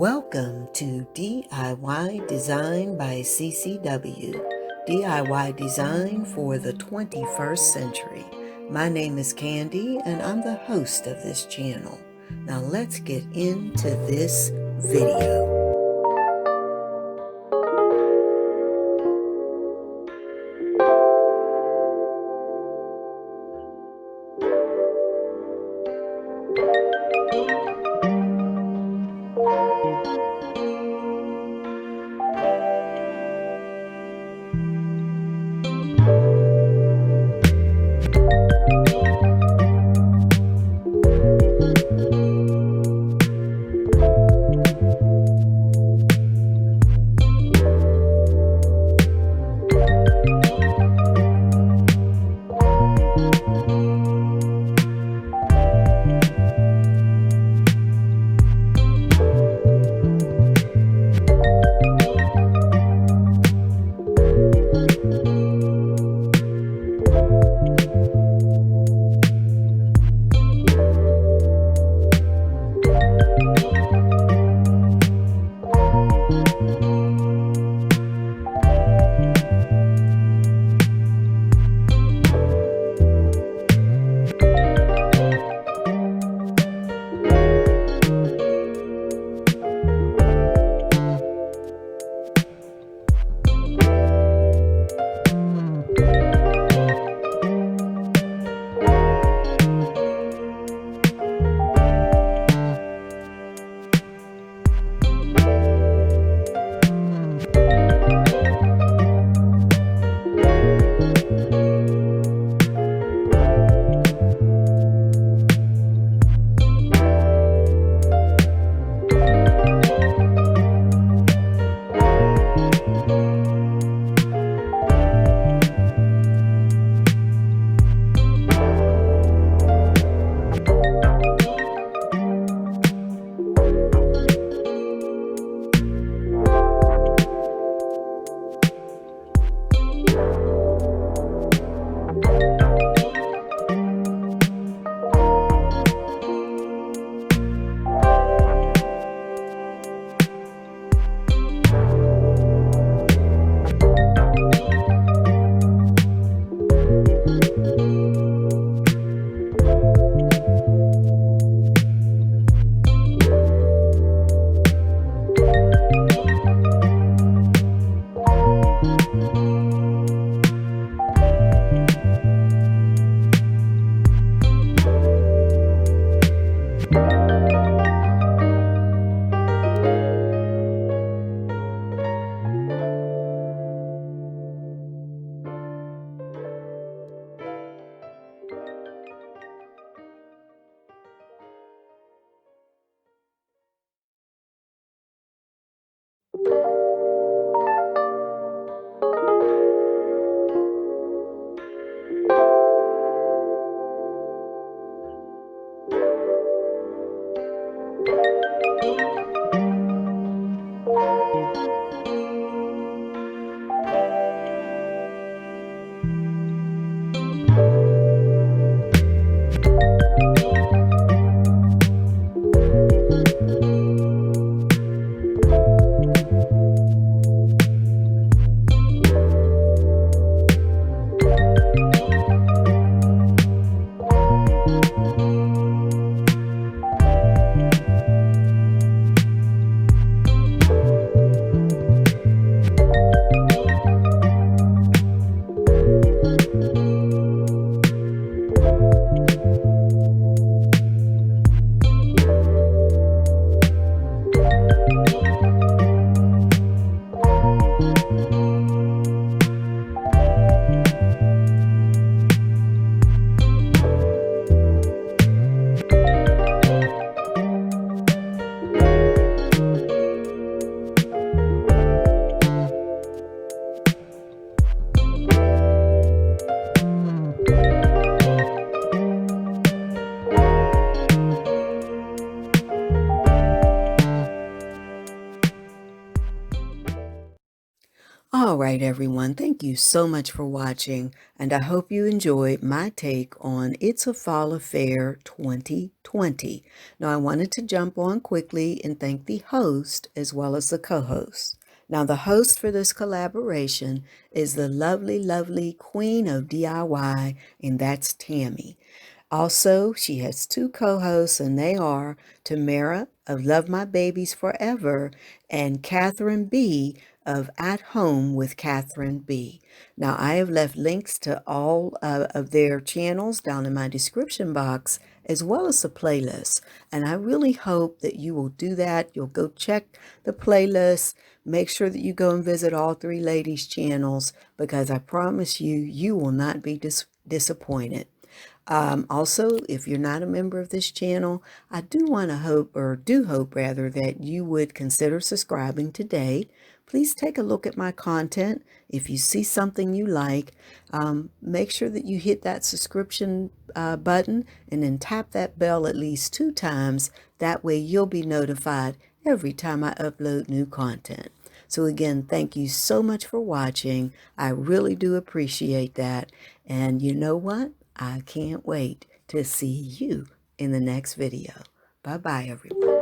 Welcome to DIY Design by CCW, DIY Design for the 21st Century. My name is Candy and I'm the host of this channel. Now let's get into this video. right, everyone. Thank you so much for watching, and I hope you enjoyed my take on It's a Fall Affair 2020. Now, I wanted to jump on quickly and thank the host as well as the co-host. Now, the host for this collaboration is the lovely, lovely queen of DIY, and that's Tammy. Also, she has two co-hosts, and they are Tamara of Love My Babies Forever and Katherine B of At Home with Katherine B. Now, I have left links to all of their channels down in my description box, as well as the playlist. And I really hope that you will do that. You'll go check the playlist. Make sure that you go and visit all three ladies' channels, because I promise you, you will not be disappointed. Also, if you're not a member of this channel, I do hope rather, that you would consider subscribing today. Please take a look at my content. If you see something you like, make sure that you hit that subscription button and then tap that bell at least 2 times. That way you'll be notified every time I upload new content. So again, thank you so much for watching. I really do appreciate that. And you know what? I can't wait to see you in the next video. Bye-bye, everyone.